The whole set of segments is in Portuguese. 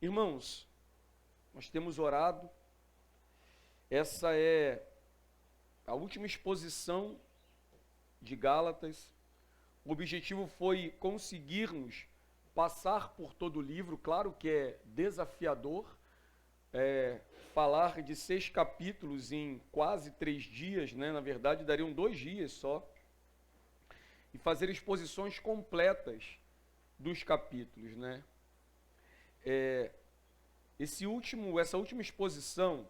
Irmãos, nós temos orado, essa é a última exposição de Gálatas. O objetivo foi conseguirmos passar por todo o livro. Claro que é desafiador falar de 6 capítulos em quase 3 dias, né? Na verdade dariam 2 dias só, e fazer exposições completas dos capítulos, né? Essa última exposição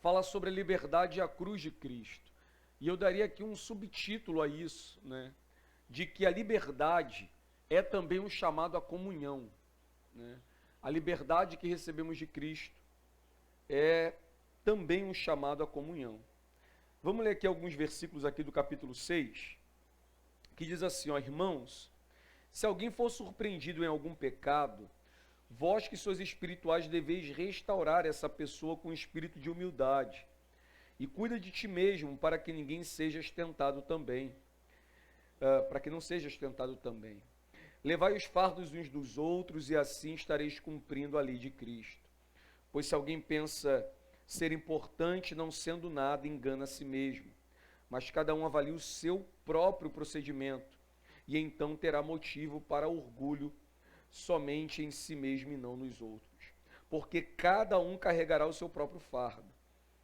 fala sobre a liberdade e a cruz de Cristo. E eu daria aqui um subtítulo a isso, né? De que a liberdade é também um chamado à comunhão, né? A liberdade que recebemos de Cristo é também um chamado à comunhão. Vamos ler aqui alguns versículos aqui do capítulo 6, que diz assim, ó: irmãos, se alguém for surpreendido em algum pecado, vós que sois espirituais deveis restaurar essa pessoa com espírito de humildade. E cuida de ti mesmo, para que ninguém seja tentado também. Para que não sejas tentado também. Levai os fardos uns dos outros, e assim estareis cumprindo a lei de Cristo. Pois se alguém pensa ser importante, não sendo nada, engana a si mesmo. Mas cada um avalia o seu próprio procedimento, e então terá motivo para orgulho somente em si mesmo e não nos outros. Porque cada um carregará o seu próprio fardo.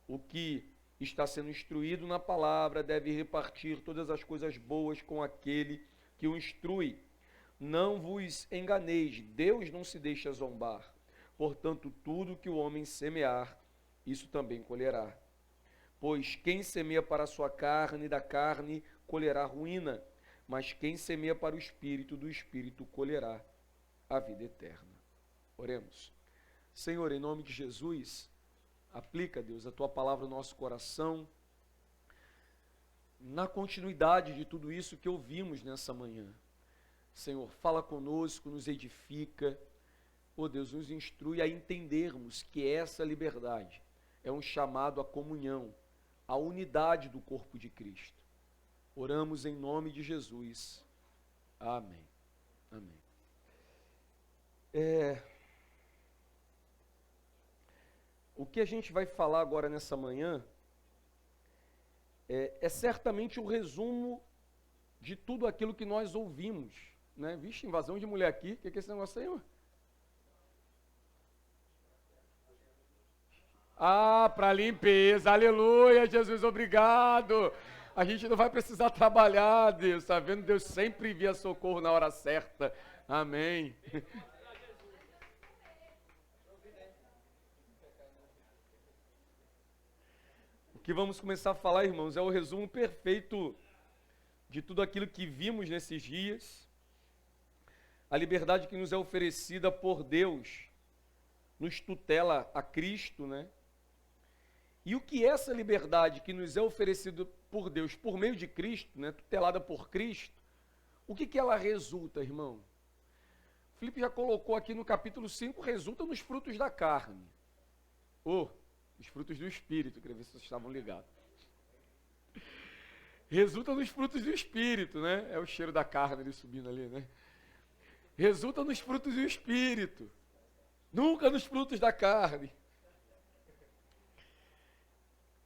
O que está sendo instruído na palavra deve repartir todas as coisas boas com aquele que o instrui. Não vos enganeis, Deus não se deixa zombar. Portanto, tudo que o homem semear, isso também colherá. Pois quem semeia para a sua carne, da carne colherá ruína. Mas quem semeia para o Espírito, do Espírito colherá a vida eterna. Oremos. Senhor, em nome de Jesus, aplica, Deus, a Tua palavra no nosso coração, na continuidade de tudo isso que ouvimos nessa manhã. Senhor, fala conosco, nos edifica, Deus, nos instrui a entendermos que essa liberdade é um chamado à comunhão, à unidade do corpo de Cristo. Oramos em nome de Jesus. Amém. Amém. O que a gente vai falar agora nessa manhã é certamente o resumo de tudo aquilo que nós ouvimos, né? Vixe, invasão de mulher aqui, o que é esse negócio aí, mano? Para limpeza, aleluia, Jesus, obrigado. A gente não vai precisar trabalhar, Deus, tá vendo? Deus sempre envia socorro na hora certa, amém. O que vamos começar a falar, irmãos, é o resumo perfeito de tudo aquilo que vimos nesses dias. A liberdade que nos é oferecida por Deus nos tutela a Cristo, né? E o que é essa liberdade que nos é oferecida por Deus por meio de Cristo, né, tutelada por Cristo, o que ela resulta, irmão? Filipe já colocou aqui no capítulo 5, resulta nos frutos da carne. Os frutos do Espírito, queria ver se vocês estavam ligados. Resulta nos frutos do Espírito, né? É o cheiro da carne ali subindo ali, né? Resulta nos frutos do Espírito, nunca nos frutos da carne.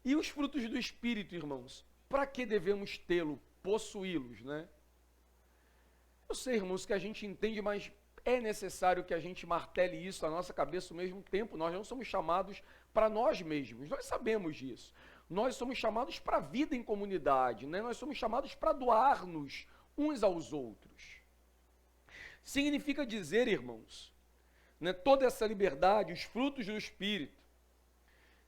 E os frutos do Espírito, irmãos, para que devemos tê-lo, possuí-los, né? Eu sei, irmãos, que a gente entende, mas é necessário que a gente martele isso na nossa cabeça ao mesmo tempo. Nós não somos chamados para nós mesmos, nós sabemos disso. Nós somos chamados para a vida em comunidade, né? Nós somos chamados para doar-nos uns aos outros. Significa dizer, irmãos, né, toda essa liberdade, os frutos do Espírito,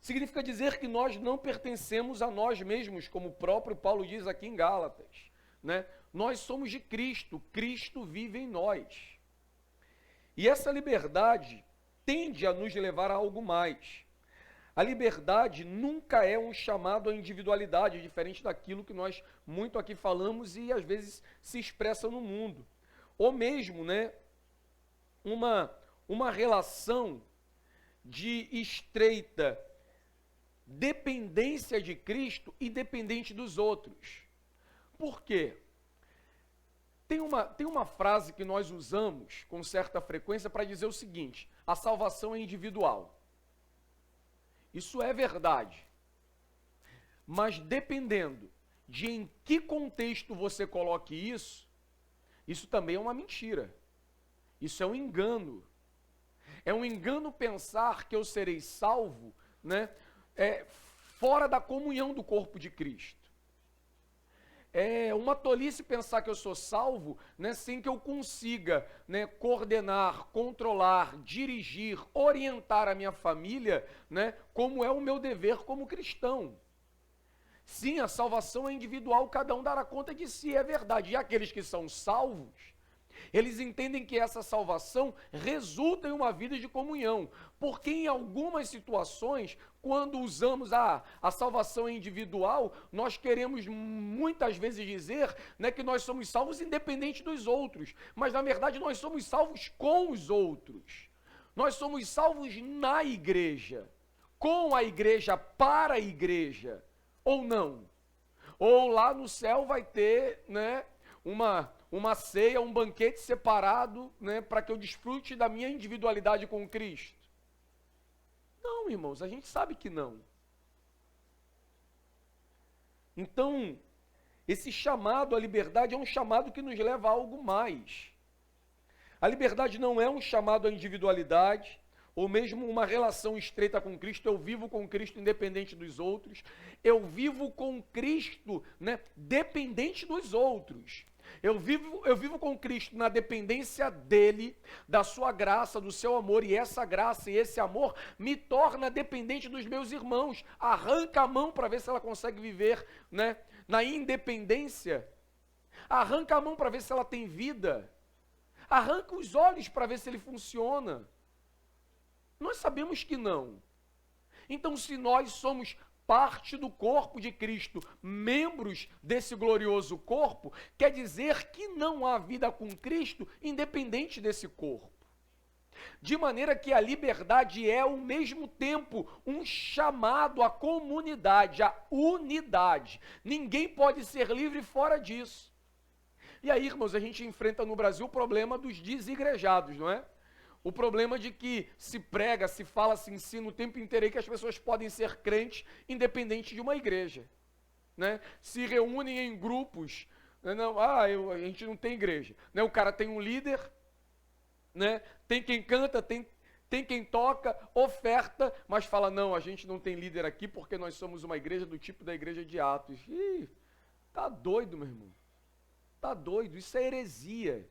significa dizer que nós não pertencemos a nós mesmos, como o próprio Paulo diz aqui em Gálatas, né? Nós somos de Cristo, Cristo vive em nós. E essa liberdade tende a nos levar a algo mais. A liberdade nunca é um chamado à individualidade, diferente daquilo que nós muito aqui falamos e às vezes se expressa no mundo. Ou mesmo, né, uma relação de estreita dependência de Cristo independente dos outros. Por quê? Tem uma frase que nós usamos com certa frequência para dizer o seguinte: a salvação é individual. Isso é verdade. Mas dependendo de em que contexto você coloque isso, isso também é uma mentira. Isso é um engano. É um engano pensar que eu serei salvo, né, fora da comunhão do corpo de Cristo. É uma tolice pensar que eu sou salvo, né, sem que eu consiga, né, coordenar, controlar, dirigir, orientar a minha família, né, como é o meu dever como cristão. Sim, a salvação é individual, cada um dará conta de si, é verdade. E aqueles que são salvos, eles entendem que essa salvação resulta em uma vida de comunhão, porque em algumas situações, quando usamos a salvação individual, nós queremos muitas vezes dizer, né, que nós somos salvos independente dos outros, mas na verdade nós somos salvos com os outros. Nós somos salvos na igreja, com a igreja, para a igreja, ou não. Ou lá no céu vai ter, né, uma ceia, um banquete separado, né, para que eu desfrute da minha individualidade com Cristo. Não, irmãos, a gente sabe que não. Então, esse chamado à liberdade é um chamado que nos leva a algo mais. A liberdade não é um chamado à individualidade, ou mesmo uma relação estreita com Cristo. Eu vivo com Cristo independente dos outros. Eu vivo com Cristo, né, dependente dos outros. Eu vivo com Cristo na dependência dele, da sua graça, do seu amor, e essa graça e esse amor me torna dependente dos meus irmãos. Arranca a mão para ver se ela consegue viver, né, na independência. Arranca a mão para ver se ela tem vida. Arranca os olhos para ver se ele funciona. Nós sabemos que não. Então, se nós somos parte do corpo de Cristo, membros desse glorioso corpo, quer dizer que não há vida com Cristo independente desse corpo. De maneira que a liberdade é, ao mesmo tempo, um chamado à comunidade, à unidade. Ninguém pode ser livre fora disso. E aí, irmãos, a gente enfrenta no Brasil o problema dos desigrejados, não é? O problema de que se prega, se fala, se ensina o tempo inteiro aí que as pessoas podem ser crentes independente de uma igreja, né? Se reúnem em grupos, né? Não, a gente não tem igreja, né? O cara tem um líder, né? Tem quem canta, tem quem toca, oferta, mas fala, não, a gente não tem líder aqui porque nós somos uma igreja do tipo da igreja de Atos. Ih, tá doido, meu irmão. Tá doido, isso é heresia.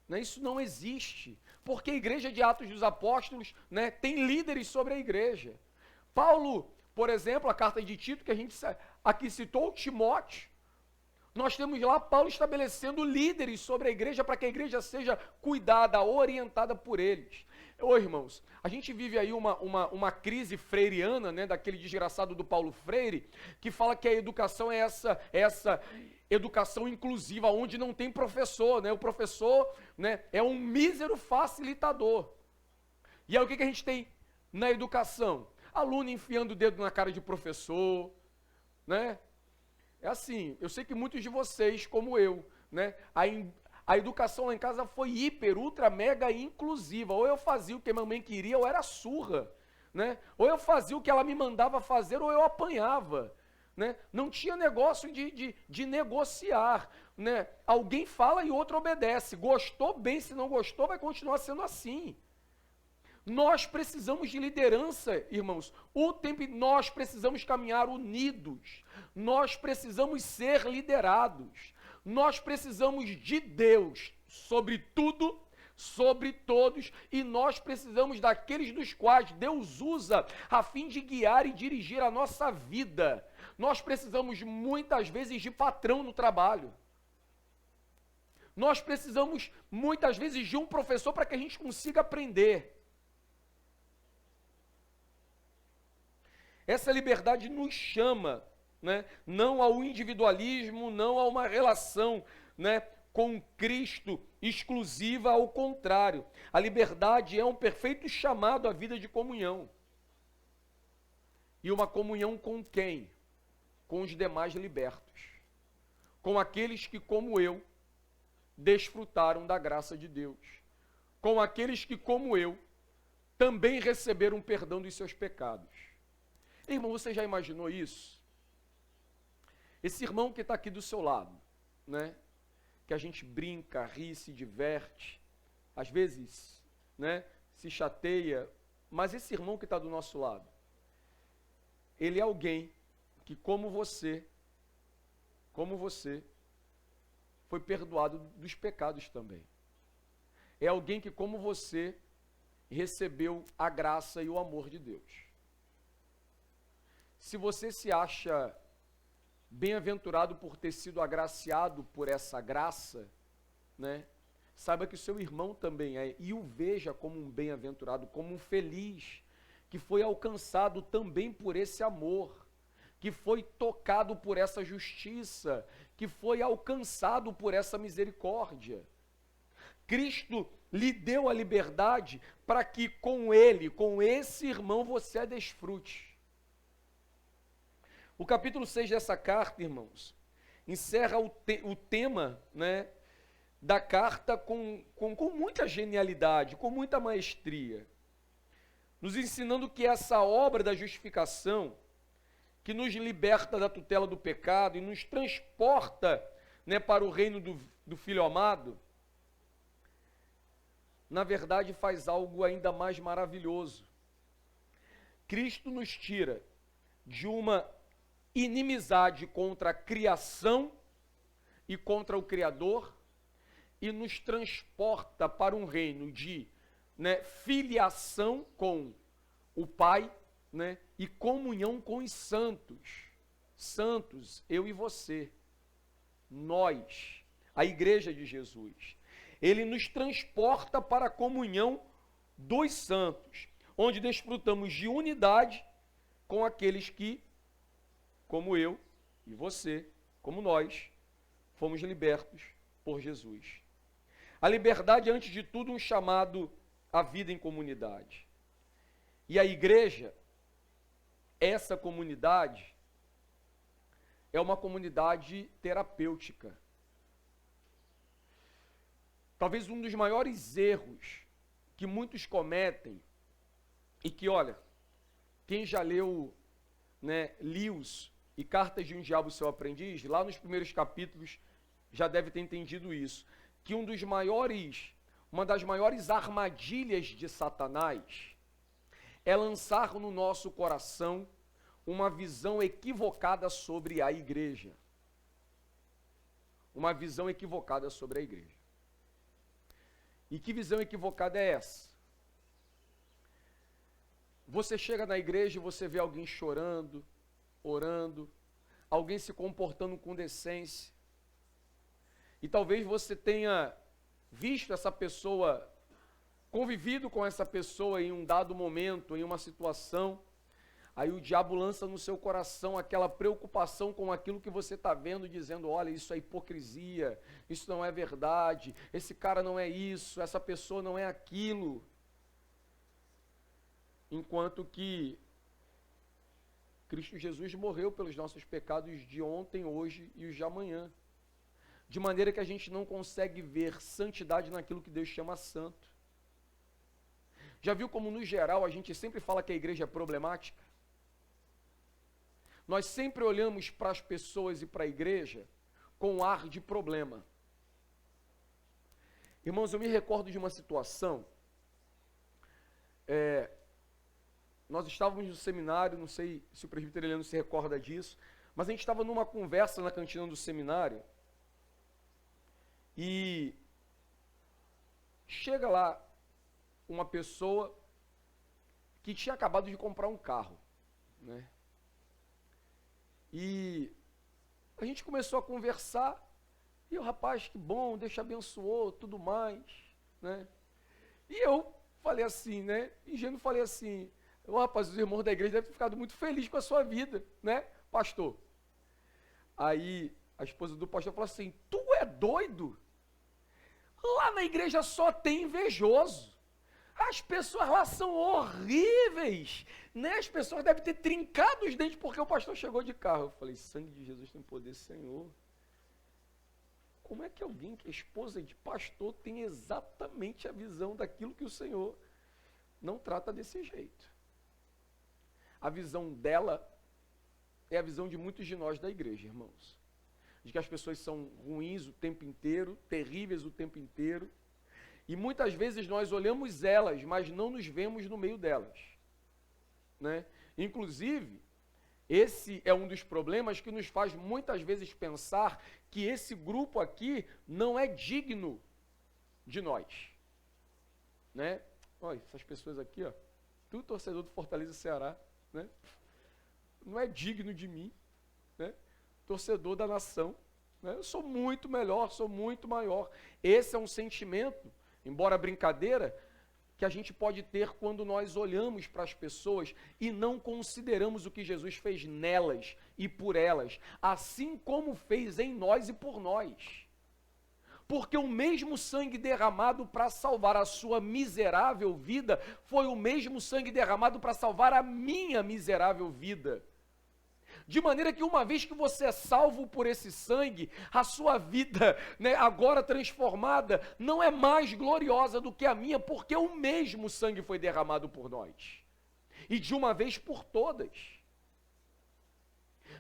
Né? Isso não existe. Porque a igreja de Atos dos Apóstolos, né, tem líderes sobre a igreja. Paulo, por exemplo, a carta de Tito, que a gente aqui citou, Timóteo, nós temos lá Paulo estabelecendo líderes sobre a igreja para que a igreja seja cuidada, orientada por eles. Ô irmãos, a gente vive aí uma crise freiriana, né, daquele desgraçado do Paulo Freire, que fala que a educação é essa educação inclusiva, onde não tem professor, né? O professor, né, é um mísero facilitador. E aí o que a gente tem na educação? Aluno enfiando o dedo na cara de professor, né? É assim, eu sei que muitos de vocês, como eu, né, a educação lá em casa foi hiper, ultra, mega inclusiva. Ou eu fazia o que a mamãe queria, ou era surra, né? Ou eu fazia o que ela me mandava fazer, ou eu apanhava. Né? Não tinha negócio de negociar, né? Alguém fala e outro obedece. Gostou, bem, se não gostou, vai continuar sendo assim. Nós precisamos de liderança, irmãos. O tempo nós precisamos caminhar unidos. Nós precisamos ser liderados. Nós precisamos de Deus sobre tudo, sobre todos, e nós precisamos daqueles dos quais Deus usa a fim de guiar e dirigir a nossa vida. Nós precisamos muitas vezes de patrão no trabalho. Nós precisamos muitas vezes de um professor para que a gente consiga aprender. Essa liberdade nos chama, né, não ao individualismo, não a uma relação, né, com Cristo exclusiva, ao contrário. A liberdade é um perfeito chamado à vida de comunhão. E uma comunhão com quem? Com os demais libertos. Com aqueles que, como eu, desfrutaram da graça de Deus. Com aqueles que, como eu, também receberam perdão dos seus pecados. Irmão, você já imaginou isso? Esse irmão que está aqui do seu lado, né? Que a gente brinca, ri, se diverte, às vezes, né? Se chateia, mas esse irmão que está do nosso lado, ele é alguém que, como você, foi perdoado dos pecados também. É alguém que, como você, recebeu a graça e o amor de Deus. Se você se acha bem-aventurado por ter sido agraciado por essa graça, né? Saiba que o seu irmão também é, e o veja como um bem-aventurado, como um feliz, que foi alcançado também por esse amor, que foi tocado por essa justiça, que foi alcançado por essa misericórdia. Cristo lhe deu a liberdade para que com ele, com esse irmão, você a desfrute. O capítulo 6 dessa carta, irmãos, encerra o tema, né, da carta com muita genialidade, com muita maestria, nos ensinando que essa obra da justificação, que nos liberta da tutela do pecado e nos transporta, né, para o reino do Filho amado, na verdade faz algo ainda mais maravilhoso. Cristo nos tira de uma inimizade contra a criação e contra o Criador e nos transporta para um reino de, né, filiação com o Pai, né, e comunhão com os santos. Santos, eu e você, nós, a igreja de Jesus. Ele nos transporta para a comunhão dos santos, onde desfrutamos de unidade com aqueles que, como eu e você, como nós, fomos libertos por Jesus. A liberdade é, antes de tudo, um chamado à vida em comunidade. E a igreja, essa comunidade, é uma comunidade terapêutica. Talvez um dos maiores erros que muitos cometem, e que, olha, quem já leu, né, Lewis e Cartas de um Diabo, Seu Aprendiz, lá nos primeiros capítulos, já deve ter entendido isso, que uma das maiores armadilhas de Satanás é lançar no nosso coração uma visão equivocada sobre a igreja. Uma visão equivocada sobre a igreja. E que visão equivocada é essa? Você chega na igreja e você vê alguém chorando, orando, alguém se comportando com decência. E talvez você tenha visto essa pessoa, convivido com essa pessoa em um dado momento, em uma situação. Aí o diabo lança no seu coração aquela preocupação com aquilo que você está vendo, dizendo, olha, isso é hipocrisia, isso não é verdade, esse cara não é isso, essa pessoa não é aquilo. Enquanto que Cristo Jesus morreu pelos nossos pecados de ontem, hoje e os de amanhã. De maneira que a gente não consegue ver santidade naquilo que Deus chama santo. Já viu como, no geral, a gente sempre fala que a igreja é problemática? Nós sempre olhamos para as pessoas e para a igreja com um ar de problema. Irmãos, eu me recordo de uma situação. Nós estávamos no seminário, não sei se o presbítero Eliano se recorda disso, mas a gente estava numa conversa na cantina do seminário e chega lá uma pessoa que tinha acabado de comprar um carro, né? E a gente começou a conversar, e o rapaz, que bom, Deus te abençoou, tudo mais, né? E eu falei assim, né? Ingênuo, falei assim, rapaz, os irmãos da igreja devem ter ficado muito felizes com a sua vida, né, pastor? Aí a esposa do pastor falou assim, tu é doido? Lá na igreja só tem invejoso. As pessoas lá são horríveis, né? As pessoas devem ter trincado os dentes porque o pastor chegou de carro. Eu falei, sangue de Jesus tem poder, Senhor. Como é que alguém que é esposa de pastor tem exatamente a visão daquilo que o Senhor não trata desse jeito? A visão dela é a visão de muitos de nós da igreja, irmãos. De que as pessoas são ruins o tempo inteiro, terríveis o tempo inteiro. E muitas vezes nós olhamos elas, mas não nos vemos no meio delas, né? Inclusive, esse é um dos problemas que nos faz muitas vezes pensar que esse grupo aqui não é digno de nós, né? Olha, essas pessoas aqui, ó, tudo torcedor do Fortaleza Ceará, né? Não é digno de mim, né? Torcedor da nação, né? Eu sou muito melhor, sou muito maior. Esse é um sentimento, embora brincadeira, que a gente pode ter quando nós olhamos para as pessoas e não consideramos o que Jesus fez nelas e por elas, assim como fez em nós e por nós. Porque o mesmo sangue derramado para salvar a sua miserável vida foi o mesmo sangue derramado para salvar a minha miserável vida. De maneira que uma vez que você é salvo por esse sangue, a sua vida, né, agora transformada, não é mais gloriosa do que a minha, porque o mesmo sangue foi derramado por nós. E de uma vez por todas.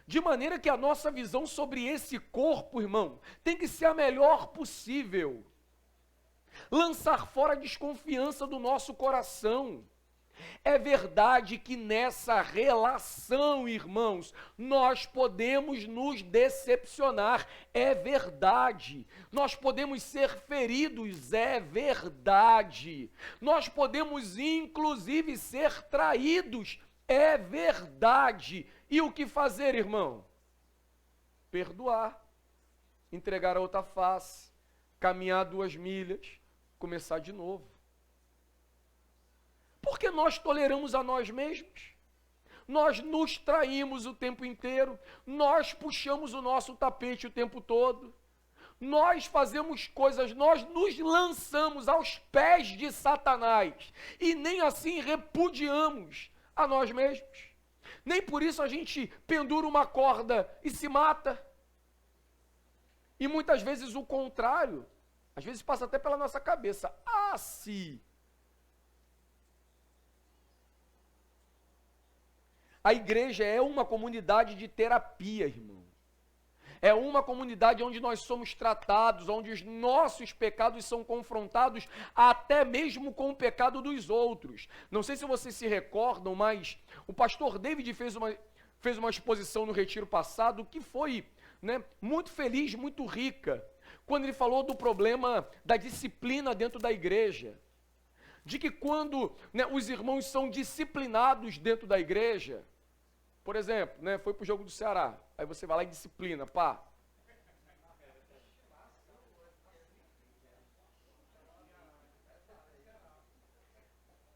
De maneira que a nossa visão sobre esse corpo, irmão, tem que ser a melhor possível. Lançar fora a desconfiança do nosso coração. É verdade que nessa relação, irmãos, nós podemos nos decepcionar, é verdade. Nós podemos ser feridos, é verdade. Nós podemos, inclusive, ser traídos, é verdade. E o que fazer, irmão? Perdoar, entregar a outra face, caminhar 2 milhas, começar de novo. Porque nós toleramos a nós mesmos, nós nos traímos o tempo inteiro, nós puxamos o nosso tapete o tempo todo, nós fazemos coisas, nós nos lançamos aos pés de Satanás e nem assim repudiamos a nós mesmos. Nem por isso a gente pendura uma corda e se mata. E muitas vezes o contrário, às vezes passa até pela nossa cabeça. Ah, se a igreja é uma comunidade de terapia, irmão. É uma comunidade onde nós somos tratados, onde os nossos pecados são confrontados até mesmo com o pecado dos outros. Não sei se vocês se recordam, mas o pastor David fez uma exposição no retiro passado que foi, né, muito feliz, muito rica, quando ele falou do problema da disciplina dentro da igreja. De que quando, né, os irmãos são disciplinados dentro da igreja, por exemplo, né, foi para o jogo do Ceará, aí você vai lá e disciplina, pá.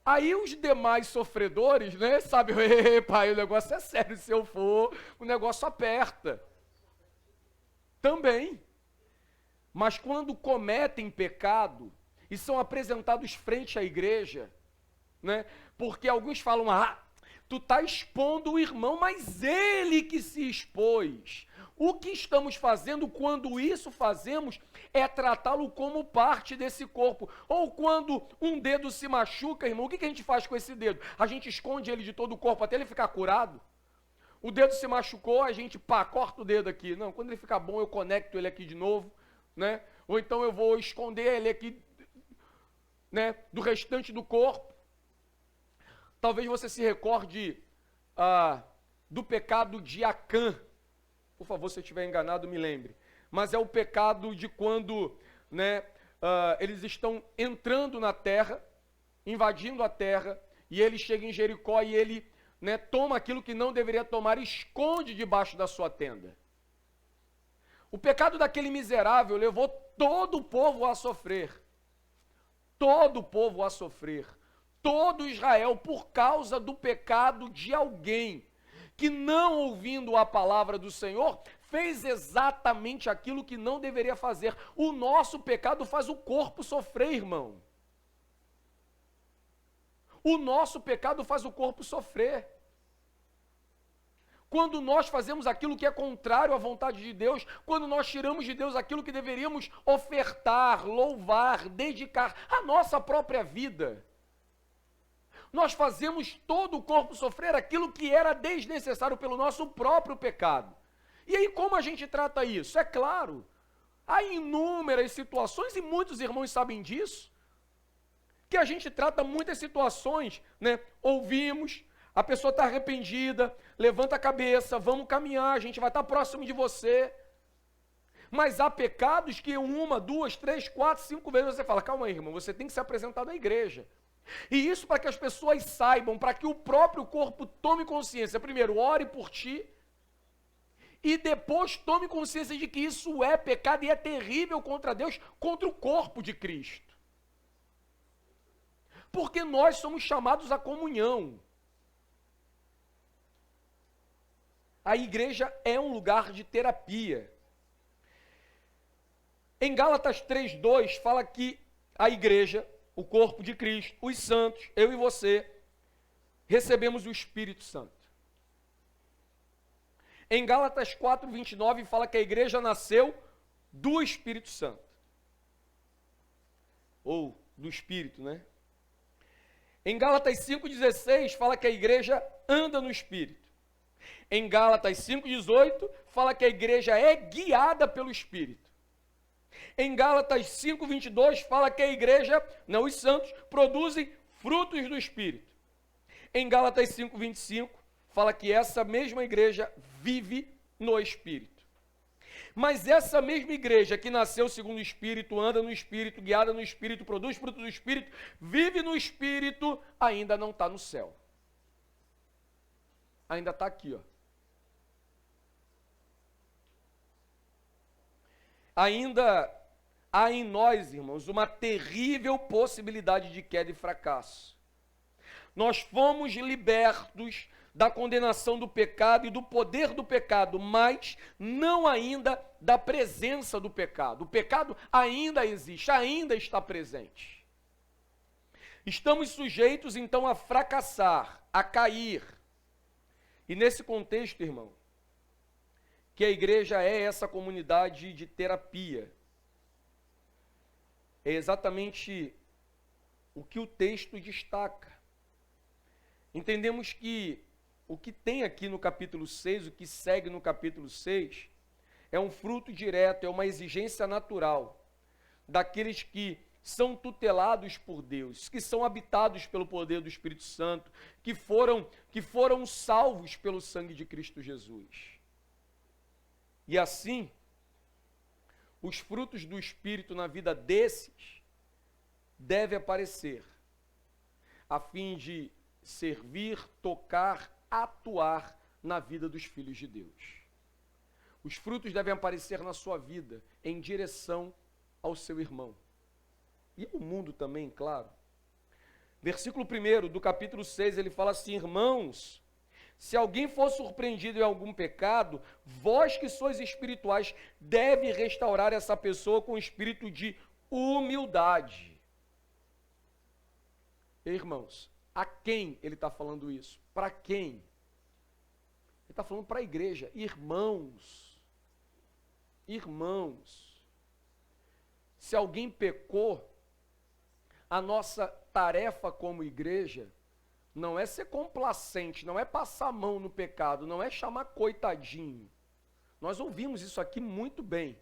Aí os demais sofredores, né, sabem, pai, o negócio é sério, se eu for, o negócio aperta. Também. Mas quando cometem pecado e são apresentados frente à igreja, né, porque alguns falam, tu está expondo o irmão, mas ele que se expôs. O que estamos fazendo quando isso fazemos é tratá-lo como parte desse corpo. Ou quando um dedo se machuca, irmão, o que a gente faz com esse dedo? A gente esconde ele de todo o corpo até ele ficar curado? O dedo se machucou, a gente, corta o dedo aqui. Não, quando ele ficar bom, eu conecto ele aqui de novo, né? Ou então eu vou esconder ele aqui, né, do restante do corpo. Talvez você se recorde do pecado de Acã. Por favor, se eu estiver enganado, me lembre. Mas é o pecado de quando, né, eles estão entrando na terra, invadindo a terra, e ele chega em Jericó e ele, né, toma aquilo que não deveria tomar e esconde debaixo da sua tenda. O pecado daquele miserável levou todo o povo a sofrer. Todo o povo a sofrer. Todo Israel, por causa do pecado de alguém que, não ouvindo a palavra do Senhor, fez exatamente aquilo que não deveria fazer. O nosso pecado faz o corpo sofrer, irmão. O nosso pecado faz o corpo sofrer. Quando nós fazemos aquilo que é contrário à vontade de Deus, quando nós tiramos de Deus aquilo que deveríamos ofertar, louvar, dedicar à nossa própria vida, nós fazemos todo o corpo sofrer aquilo que era desnecessário pelo nosso próprio pecado. E aí como a gente trata isso? É claro, há inúmeras situações, e muitos irmãos sabem disso, que a gente trata muitas situações, né? Ouvimos, a pessoa está arrependida, levanta a cabeça, vamos caminhar, a gente vai estar próximo de você. Mas há pecados que 1, 2, 3, 4, 5 vezes você fala, calma aí, irmão, você tem que se apresentar na igreja. E isso para que as pessoas saibam, para que o próprio corpo tome consciência. Primeiro, ore por ti, e depois tome consciência de que isso é pecado e é terrível contra Deus, contra o corpo de Cristo. Porque nós somos chamados à comunhão. A igreja é um lugar de terapia. Em Gálatas 3:2 fala que a igreja, o corpo de Cristo, os santos, eu e você, recebemos o Espírito Santo. Em Gálatas 4:29 fala que a igreja nasceu do Espírito Santo. Ou do Espírito, né? Em Gálatas 5:16 fala que a igreja anda no Espírito. Em Gálatas 5:18 fala que a igreja é guiada pelo Espírito. Em Gálatas 5:22 fala que a igreja, não os santos, produzem frutos do Espírito. Em Gálatas 5:25 fala que essa mesma igreja vive no Espírito. Mas essa mesma igreja que nasceu segundo o Espírito, anda no Espírito, guiada no Espírito, produz fruto do Espírito, vive no Espírito, ainda não está no céu. Ainda está aqui, ó. Ainda há em nós, irmãos, uma terrível possibilidade de queda e fracasso. Nós fomos libertos da condenação do pecado e do poder do pecado, mas não ainda da presença do pecado. O pecado ainda existe, ainda está presente. Estamos sujeitos, então, a fracassar, a cair. E nesse contexto, irmão, que a igreja é essa comunidade de terapia. É exatamente o que o texto destaca. Entendemos que o que tem aqui no capítulo 6, o que segue no capítulo 6, é um fruto direto, é uma exigência natural daqueles que são tutelados por Deus, que são habitados pelo poder do Espírito Santo, que foram salvos pelo sangue de Cristo Jesus. E assim, os frutos do Espírito na vida desses devem aparecer, a fim de servir, tocar, atuar na vida dos filhos de Deus. Os frutos devem aparecer na sua vida em direção ao seu irmão. E ao mundo também, claro. Versículo 1 do capítulo 6, ele fala assim: irmãos, se alguém for surpreendido em algum pecado, vós que sois espirituais, deve restaurar essa pessoa com espírito de humildade. Irmãos, a quem ele está falando isso? Para quem? Ele está falando para a igreja. Irmãos, se alguém pecou, a nossa tarefa como igreja não é ser complacente, não é passar a mão no pecado, não é chamar coitadinho. Nós ouvimos isso aqui muito bem.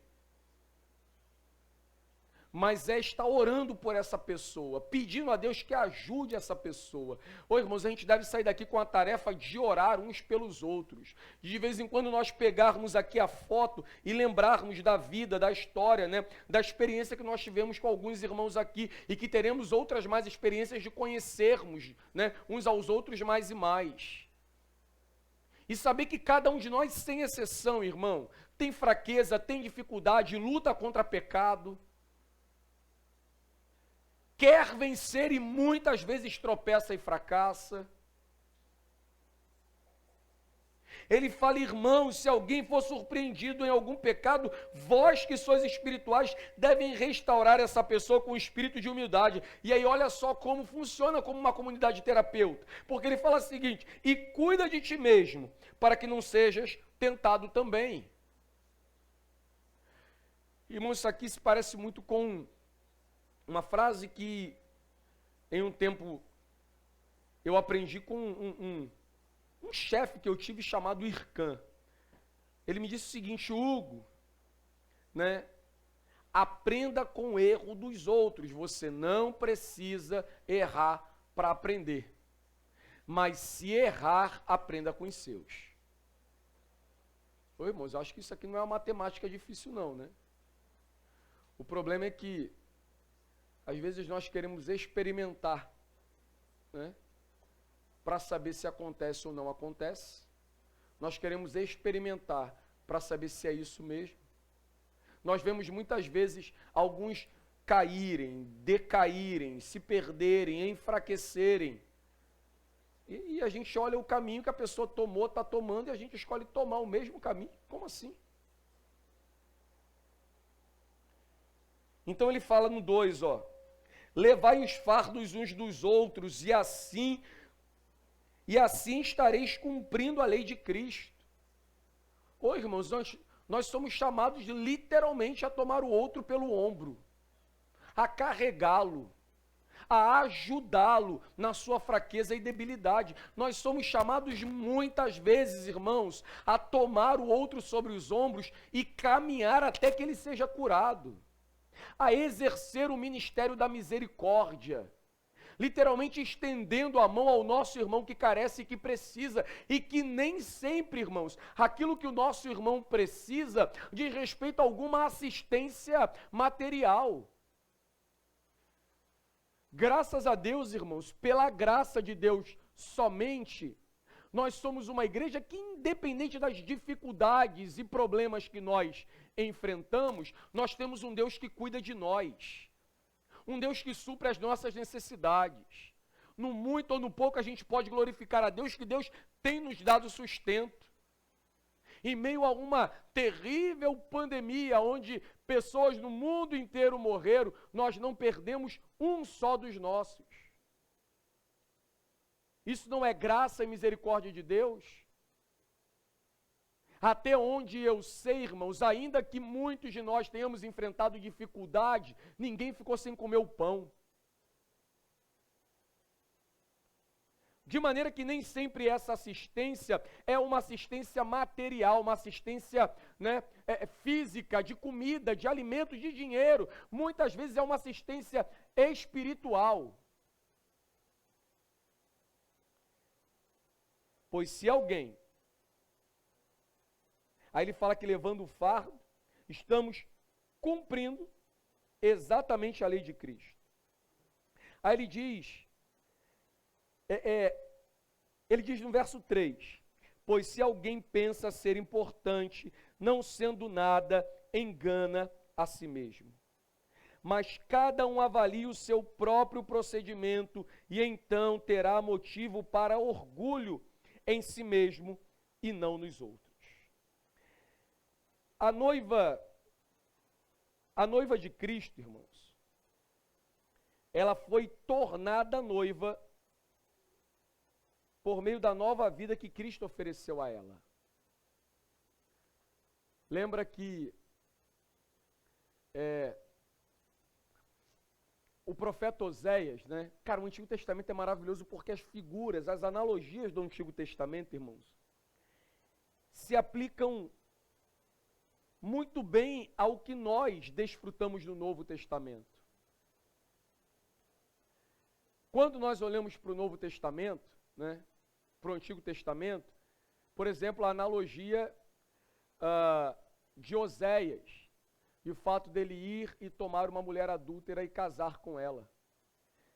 Mas é estar orando por essa pessoa, pedindo a Deus que ajude essa pessoa. Ô irmãos, a gente deve sair daqui com a tarefa de orar uns pelos outros. De vez em quando nós pegarmos aqui a foto e lembrarmos da vida, da história, né, da experiência que nós tivemos com alguns irmãos aqui e que teremos outras mais experiências de conhecermos, né, uns aos outros mais e mais. E saber que cada um de nós, sem exceção, irmão, tem fraqueza, tem dificuldade, luta contra pecado, quer vencer e muitas vezes tropeça e fracassa. Ele fala, irmãos, se alguém for surpreendido em algum pecado, vós que sois espirituais, devem restaurar essa pessoa com um espírito de humildade. E aí olha só como funciona como uma comunidade terapeuta. Porque ele fala o seguinte, e cuida de ti mesmo, para que não sejas tentado também. Irmãos, isso aqui se parece muito com uma frase que em um tempo eu aprendi com um chefe que eu tive chamado Irkan. Ele me disse o seguinte, Hugo, né? Aprenda com o erro dos outros. Você não precisa errar para aprender. Mas se errar, aprenda com os seus. Ô, irmãos, eu acho que isso aqui não é uma matemática difícil não, né? O problema é que às vezes nós queremos experimentar, né? Para saber se acontece ou não acontece. Nós queremos experimentar para saber se é isso mesmo. Nós vemos muitas vezes alguns caírem, decaírem, se perderem, enfraquecerem. E a gente olha o caminho que a pessoa tomou, está tomando, e a gente escolhe tomar o mesmo caminho. Como assim? Então ele fala no 2, ó. Levai os fardos uns dos outros, e assim estareis cumprindo a lei de Cristo. Ô, irmãos, nós somos chamados de, literalmente a tomar o outro pelo ombro, a carregá-lo, a ajudá-lo na sua fraqueza e debilidade. Nós somos chamados muitas vezes, irmãos, a tomar o outro sobre os ombros e caminhar até que ele seja curado, a exercer o ministério da misericórdia, literalmente estendendo a mão ao nosso irmão que carece e que precisa, e que nem sempre, irmãos, aquilo que o nosso irmão precisa diz respeito a alguma assistência material. Graças a Deus, irmãos, pela graça de Deus somente, nós somos uma igreja que, independente das dificuldades e problemas que nós enfrentamos, nós temos um Deus que cuida de nós. Um Deus que supre as nossas necessidades. No muito ou no pouco a gente pode glorificar a Deus, que Deus tem nos dado sustento. Em meio a uma terrível pandemia, onde pessoas no mundo inteiro morreram, nós não perdemos um só dos nossos. Isso não é graça e misericórdia de Deus? Até onde eu sei, irmãos, ainda que muitos de nós tenhamos enfrentado dificuldade, ninguém ficou sem comer o pão. De maneira que nem sempre essa assistência é uma assistência material, uma assistência, né, física, de comida, de alimentos, de dinheiro. Muitas vezes é uma assistência espiritual. Pois se alguém... Aí ele fala que levando o fardo, estamos cumprindo exatamente a lei de Cristo. Aí ele diz no verso 3, pois se alguém pensa ser importante, não sendo nada, engana a si mesmo. Mas cada um avalie o seu próprio procedimento e então terá motivo para orgulho em si mesmo e não nos outros. A noiva de Cristo, irmãos, ela foi tornada noiva por meio da nova vida que Cristo ofereceu a ela. Lembra que o profeta Oséias, né? Cara, o Antigo Testamento é maravilhoso porque as figuras, as analogias do Antigo Testamento, irmãos, se aplicam muito bem ao que nós desfrutamos no Novo Testamento. Quando nós olhamos para o Novo Testamento, né, para o Antigo Testamento, por exemplo, a analogia de Oséias e o fato dele ir e tomar uma mulher adúltera e casar com ela.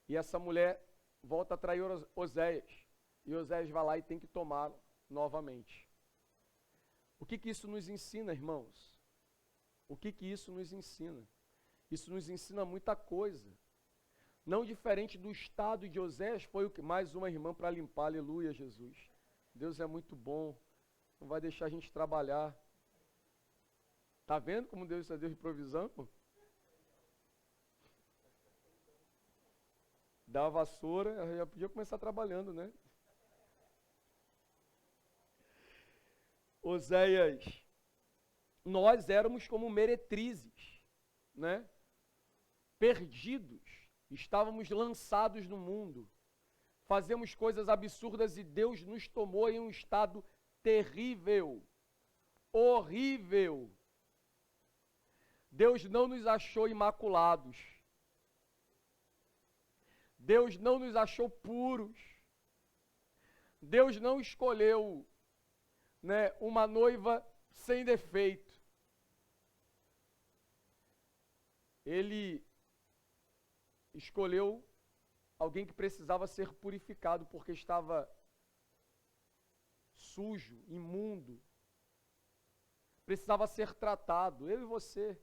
E essa mulher volta a trair Oséias, e Oséias vai lá e tem que tomá-la novamente. O que isso nos ensina, irmãos? O que isso nos ensina? Isso nos ensina muita coisa. Não diferente do estado de Oséias, foi o que mais uma irmã para limpar, aleluia, Jesus. Deus é muito bom. Não vai deixar a gente trabalhar. Tá vendo como Deus é Deus de provisão? Dá a vassoura, eu já podia começar trabalhando, né? Oséias, nós éramos como meretrizes, né? Perdidos, estávamos lançados no mundo, fazemos coisas absurdas e Deus nos tomou em um estado terrível, horrível. Deus não nos achou imaculados. Deus não nos achou puros. Deus não escolheu, né, uma noiva sem defeito. Ele escolheu alguém que precisava ser purificado porque estava sujo, imundo. Precisava ser tratado, eu e você.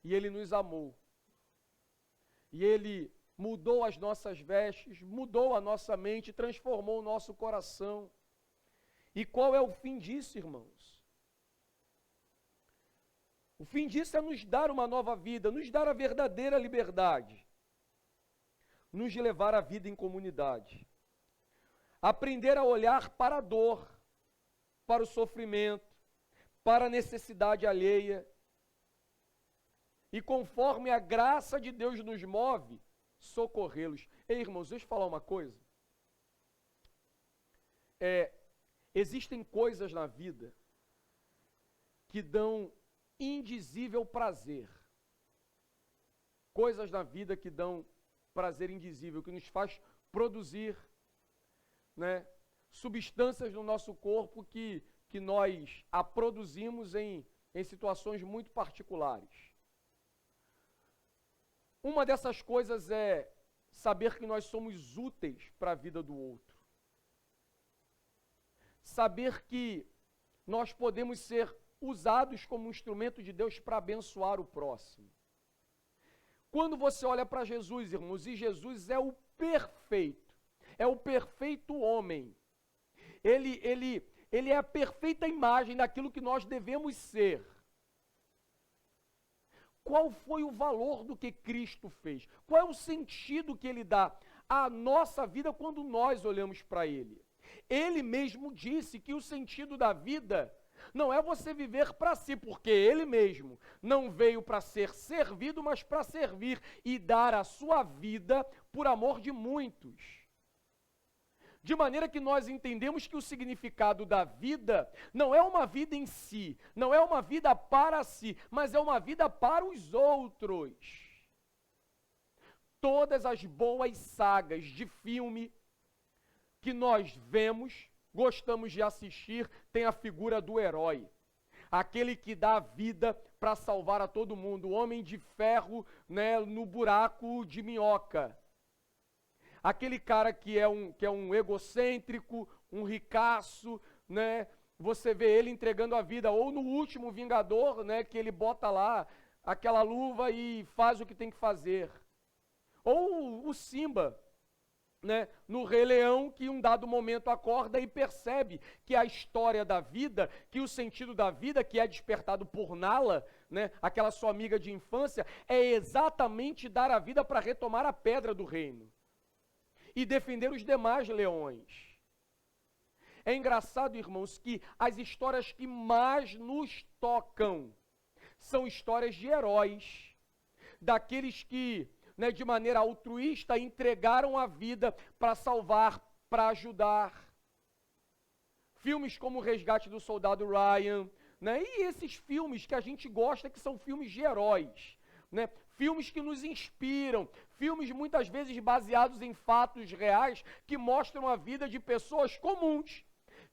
E Ele nos amou. E Ele mudou as nossas vestes, mudou a nossa mente, transformou o nosso coração. E qual é o fim disso, irmãos? O fim disso é nos dar uma nova vida, nos dar a verdadeira liberdade, nos levar à vida em comunidade. Aprender a olhar para a dor, para o sofrimento, para a necessidade alheia. E conforme a graça de Deus nos move, socorrê-los. Ei, irmãos, deixa eu falar uma coisa. Existem coisas na vida que dão indizível prazer. Coisas na vida que dão prazer indizível, que nos faz produzir, né, substâncias no nosso corpo que nós a produzimos em situações muito particulares. Uma dessas coisas é saber que nós somos úteis para a vida do outro. Saber que nós podemos ser usados como instrumento de Deus para abençoar o próximo. Quando você olha para Jesus, irmãos, e Jesus é o perfeito homem. Ele é a perfeita imagem daquilo que nós devemos ser. Qual foi o valor do que Cristo fez? Qual é o sentido que Ele dá à nossa vida quando nós olhamos para Ele? Ele mesmo disse que o sentido da vida não é você viver para si, porque Ele mesmo não veio para ser servido, mas para servir e dar a sua vida por amor de muitos. De maneira que nós entendemos que o significado da vida não é uma vida em si, não é uma vida para si, mas é uma vida para os outros. Todas as boas sagas de filme que nós vemos, gostamos de assistir, tem a figura do herói. Aquele que dá a vida para salvar a todo mundo, o homem de ferro, né, no buraco de minhoca. Aquele cara que é um egocêntrico, um ricaço, né? Você vê ele entregando a vida, ou no último Vingador, né, que ele bota lá aquela luva e faz o que tem que fazer. Ou o Simba, né, no Rei Leão, que em um dado momento acorda e percebe que a história da vida, que o sentido da vida, que é despertado por Nala, né, aquela sua amiga de infância, é exatamente dar a vida para retomar a pedra do reino e defender os demais leões. É engraçado, irmãos, que as histórias que mais nos tocam são histórias de heróis, daqueles que, né, de maneira altruísta, entregaram a vida para salvar, para ajudar. Filmes como O Resgate do Soldado Ryan, né, e esses filmes que a gente gosta, que são filmes de heróis, né, filmes que nos inspiram, filmes muitas vezes baseados em fatos reais, que mostram a vida de pessoas comuns,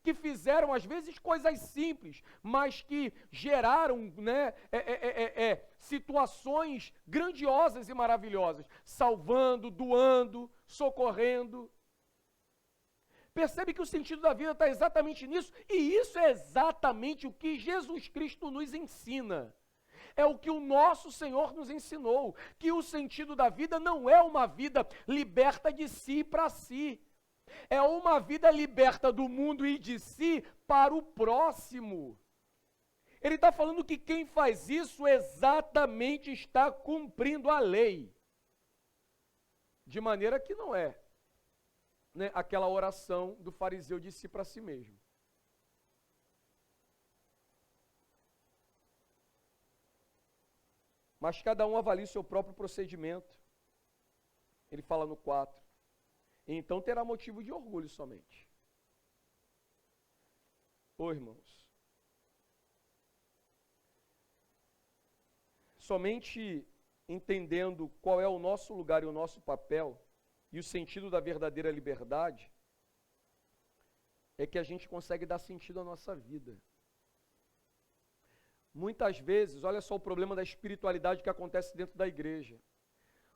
que fizeram às vezes coisas simples, mas que geraram, né, situações grandiosas e maravilhosas, salvando, doando, socorrendo. Percebe que o sentido da vida está exatamente nisso, e isso é exatamente o que Jesus Cristo nos ensina. É o que o nosso Senhor nos ensinou, que o sentido da vida não é uma vida liberta de si para si, É uma vida liberta do mundo e de si para o próximo. Ele está falando que quem faz isso exatamente está cumprindo a lei. De maneira que não é, né, aquela oração do fariseu de si para si mesmo. Mas cada um avalia o seu próprio procedimento. Ele fala no 4. Então terá motivo de orgulho somente. Ô irmãos, somente entendendo qual é o nosso lugar e o nosso papel e o sentido da verdadeira liberdade é que a gente consegue dar sentido à nossa vida. Muitas vezes, olha só o problema da espiritualidade que acontece dentro da igreja.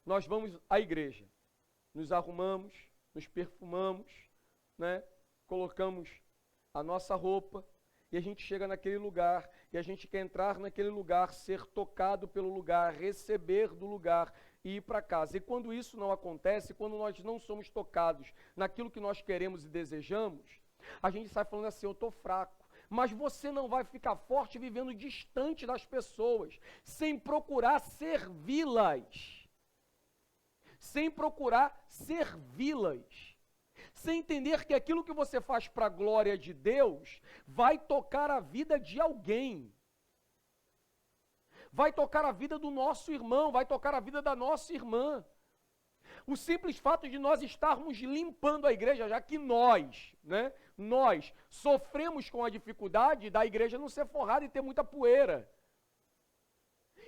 Nós vamos à igreja, nos arrumamos, nos perfumamos, né? Colocamos a nossa roupa e a gente chega naquele lugar e a gente quer entrar naquele lugar, ser tocado pelo lugar, receber do lugar e ir para casa. E quando isso não acontece, quando nós não somos tocados naquilo que nós queremos e desejamos, a gente sai falando assim, eu estou fraco. Mas você não vai ficar forte vivendo distante das pessoas, sem procurar servi-las. Sem procurar servi-las. Sem entender que aquilo que você faz para a glória de Deus vai tocar a vida de alguém. Vai tocar a vida do nosso irmão, vai tocar a vida da nossa irmã. O simples fato de nós estarmos limpando a igreja, já que nós sofremos com a dificuldade da igreja não ser forrada e ter muita poeira.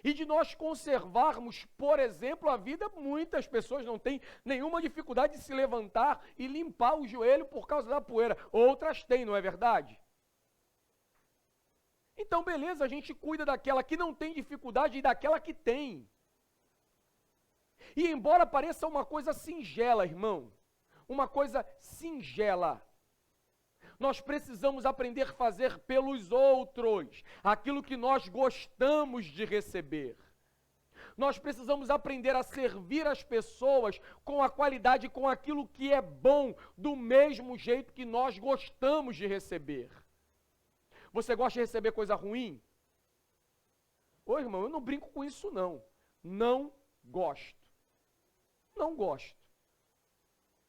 E de nós conservarmos, por exemplo, a vida, muitas pessoas não têm nenhuma dificuldade de se levantar e limpar o joelho por causa da poeira. Outras têm, não é verdade? Então, beleza, a gente cuida daquela que não tem dificuldade e daquela que tem. E embora pareça uma coisa singela, irmão, uma coisa singela, nós precisamos aprender a fazer pelos outros aquilo que nós gostamos de receber. Nós precisamos aprender a servir as pessoas com a qualidade, com aquilo que é bom, do mesmo jeito que nós gostamos de receber. Você gosta de receber coisa ruim? Ô irmão, eu não brinco com isso não. Não gosto. Não gosto.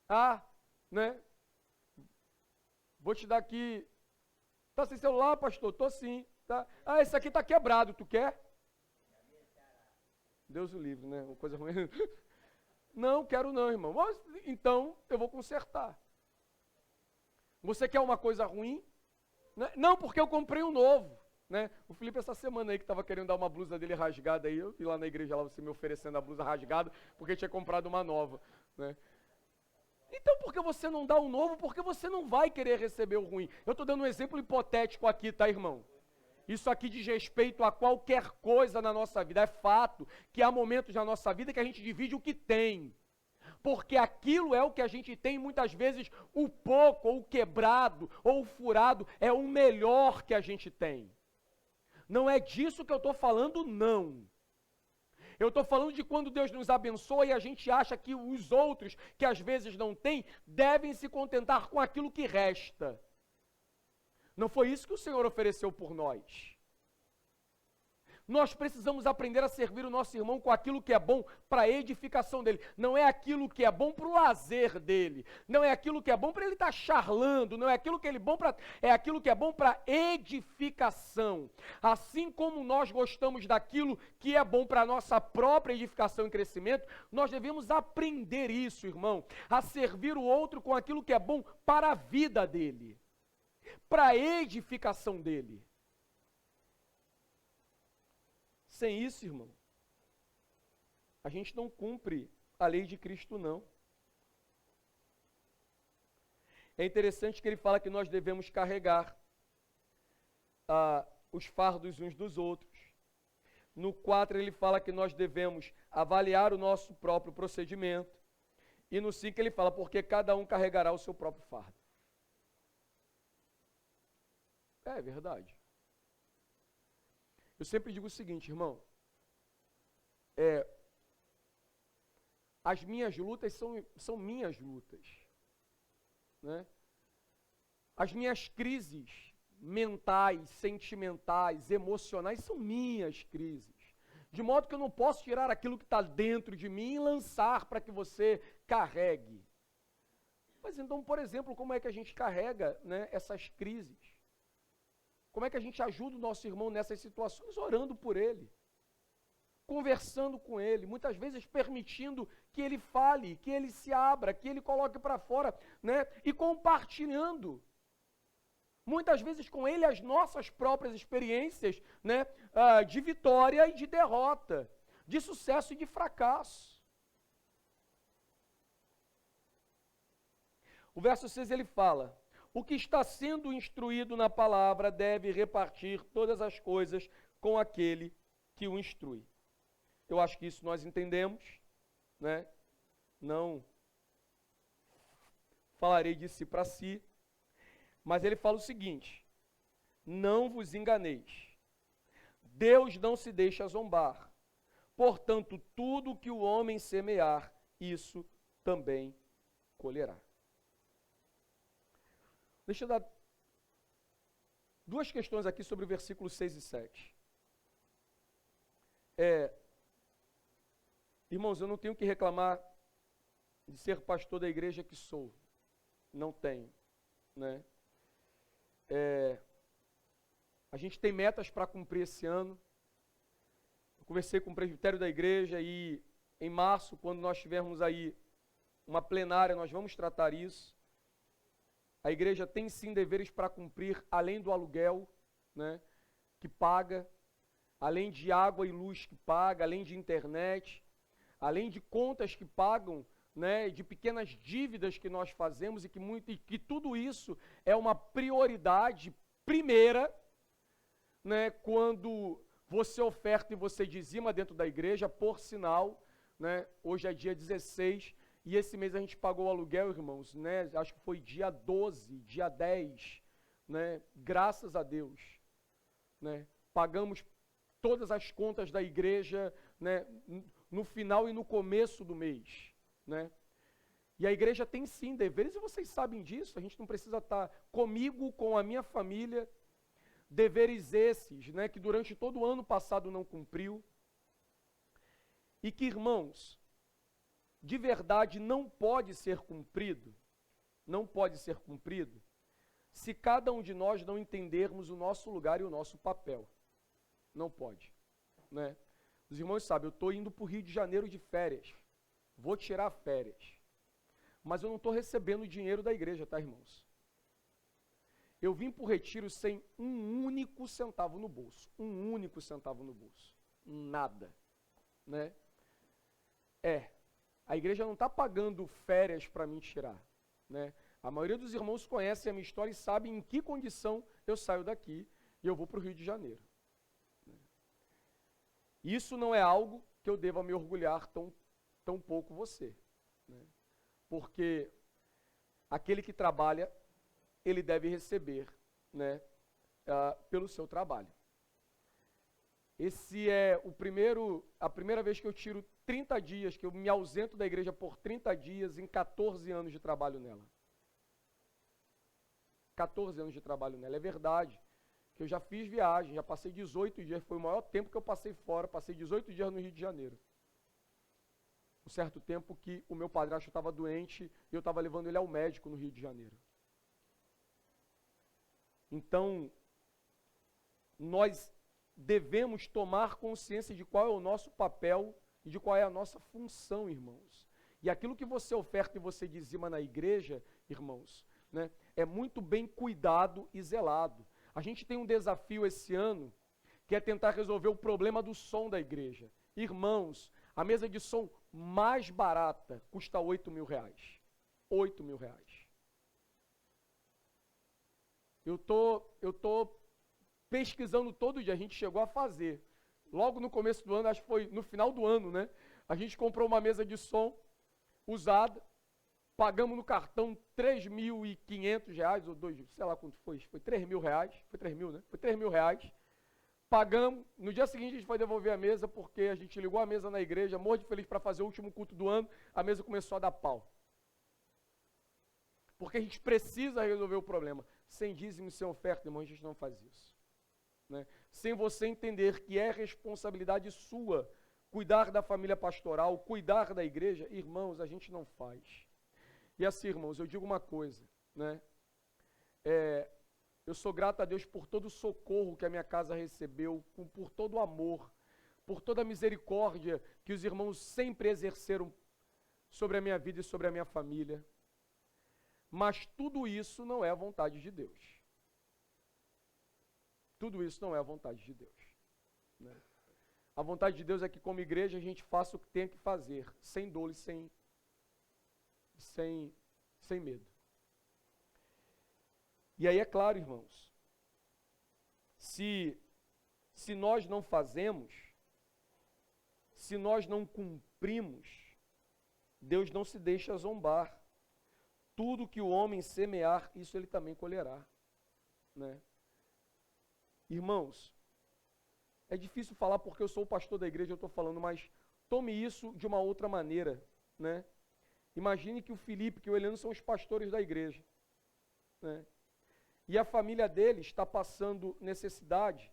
Ah, né? Vou te dar aqui. Tá sem celular, pastor? Tô sim. Tá. Ah, esse aqui tá quebrado. Tu quer? Deus o livre, né? Uma coisa ruim. Não, quero não, irmão. Mas, então, eu vou consertar. Você quer uma coisa ruim? Né? Não, porque eu comprei um novo. Né? O Felipe essa semana aí que estava querendo dar uma blusa dele rasgada aí, eu vi lá na igreja lá você me oferecendo a blusa rasgada porque tinha comprado uma nova, né? Então por que você não dá um novo? Porque você não vai querer receber o ruim. Eu estou dando um exemplo hipotético aqui, tá, irmão? Isso aqui diz respeito a qualquer coisa na nossa vida. É fato que há momentos na nossa vida que a gente divide o que tem. Porque aquilo é o que a gente tem, muitas vezes o pouco, ou o quebrado, ou o furado, é o melhor que a gente tem. Não é disso que eu estou falando, não. Eu estou falando de quando Deus nos abençoa e a gente acha que os outros, que às vezes não têm, devem se contentar com aquilo que resta. Não foi isso que o Senhor ofereceu por nós. Nós precisamos aprender a servir o nosso irmão com aquilo que é bom para a edificação dele. Não é aquilo que é bom para o lazer dele. Não é aquilo que é bom para ele estar charlando. Não é aquilo que é aquilo que é bom para edificação. Assim como nós gostamos daquilo que é bom para a nossa própria edificação e crescimento, nós devemos aprender isso, irmão. A servir o outro com aquilo que é bom para a vida dele. Para a edificação dele. Sem isso, irmão, a gente não cumpre a lei de Cristo, não. É interessante que ele fala que nós devemos carregar os fardos uns dos outros. No 4 ele fala que nós devemos avaliar o nosso próprio procedimento. E no 5 ele fala, porque cada um carregará o seu próprio fardo. É verdade. Eu sempre digo o seguinte, irmão, as minhas lutas são minhas lutas. né? As minhas crises mentais, sentimentais, emocionais são minhas crises. De modo que eu não posso tirar aquilo que está dentro de mim e lançar para que você carregue. Mas então, por exemplo, como é que a gente carrega, né, essas crises? Como é que a gente ajuda o nosso irmão nessas situações? Orando por ele, conversando com ele, muitas vezes permitindo que ele fale, que ele se abra, que ele coloque para fora, né, e compartilhando. Muitas vezes com ele as nossas próprias experiências, né, de vitória e de derrota, de sucesso e de fracasso. O verso 6 ele fala: o que está sendo instruído na palavra deve repartir todas as coisas com aquele que o instrui. Eu acho que isso nós entendemos, né? Não falarei de si para si. Mas ele fala o seguinte: não vos enganeis, Deus não se deixa zombar, portanto, tudo que o homem semear, isso também colherá. Deixa eu dar duas questões aqui sobre o versículo 6 e 7. Irmãos, eu não tenho que reclamar de ser pastor da igreja que sou, não tenho, né? A gente tem metas para cumprir esse ano. Eu conversei com o presbitério da igreja e em março, quando nós tivermos aí uma plenária, nós vamos tratar isso. A igreja tem sim deveres para cumprir, além do aluguel, né, que paga, além de água e luz que paga, além de internet, além de contas que pagam, né, de pequenas dívidas que nós fazemos e que tudo isso é uma prioridade primeira, né, quando você oferta e você dizima dentro da igreja. Por sinal, né, hoje é dia 16 e esse mês a gente pagou o aluguel, irmãos, né, acho que foi dia 12, dia 10, né, graças a Deus, né, pagamos todas as contas da igreja, né, no final e no começo do mês. Né? E a igreja tem sim deveres, e vocês sabem disso, a gente não precisa estar comigo, com a minha família, deveres esses, né, que durante todo o ano passado não cumpriu, e que, irmãos, de verdade não pode ser cumprido, se cada um de nós não entendermos o nosso lugar e o nosso papel. Não pode, né? Os irmãos sabem, eu estou indo para o Rio de Janeiro de férias. Vou tirar férias. Mas eu não estou recebendo dinheiro da igreja, tá, irmãos? Eu vim para o retiro sem um único centavo no bolso. Um único centavo no bolso. Nada. Né? A igreja não está pagando férias para mim tirar. Né? A maioria dos irmãos conhece a minha história e sabe em que condição eu saio daqui e eu vou para o Rio de Janeiro. Isso não é algo que eu deva me orgulhar tão pouco você, né? Porque aquele que trabalha, ele deve receber, né, pelo seu trabalho. Esse é a primeira vez que eu tiro 30 dias, que eu me ausento da igreja por 30 dias em 14 anos de trabalho nela. 14 anos de trabalho nela, é verdade. Que eu já fiz viagem, já passei 18 dias, foi o maior tempo que eu passei fora, passei 18 dias no Rio de Janeiro. Um certo tempo que o meu padrasto estava doente e eu estava levando ele ao médico no Rio de Janeiro. Então, nós devemos tomar consciência de qual é o nosso papel e de qual é a nossa função, irmãos. E aquilo que você oferta e você dizima na igreja, irmãos, né, é muito bem cuidado e zelado. A gente tem um desafio esse ano, que é tentar resolver o problema do som da igreja. Irmãos, a mesa de som mais barata custa R$8.000. R$8.000. Eu tô pesquisando todo dia, a gente chegou a fazer. Logo no começo do ano, acho que foi no final do ano, né? A gente comprou uma mesa de som usada, pagamos no cartão R$3.500, ou sei lá quanto foi R$3.000, foi 3.000, né? Foi R$3.000. Pagamos, no dia seguinte a gente foi devolver a mesa, porque a gente ligou a mesa na igreja, morro de feliz para fazer o último culto do ano, a mesa começou a dar pau. porque a gente precisa resolver o problema. Sem dízimo e sem oferta, irmão, a gente não faz isso. Né? Sem você entender que é responsabilidade sua cuidar da família pastoral, cuidar da igreja, irmãos, a gente não faz. E assim, irmãos, eu digo uma coisa, né? Eu sou grato a Deus por todo o socorro que a minha casa recebeu, por todo o amor, por toda a misericórdia que os irmãos sempre exerceram sobre a minha vida e sobre a minha família. Mas tudo isso não é a vontade de Deus. Tudo isso não é a vontade de Deus. Né? A vontade de Deus é que, como igreja, a gente faça o que tem que fazer, sem dor e sem medo. E aí é claro, irmãos, se nós não fazemos, se nós não cumprimos, Deus não se deixa zombar. Tudo que o homem semear, isso ele também colherá. Né? Irmãos, é difícil falar porque eu sou o pastor da igreja, eu estou falando, mas tome isso de uma outra maneira. Né? Imagine que o Felipe, que o Heleno são os pastores da igreja. Né? E a família dele está passando necessidade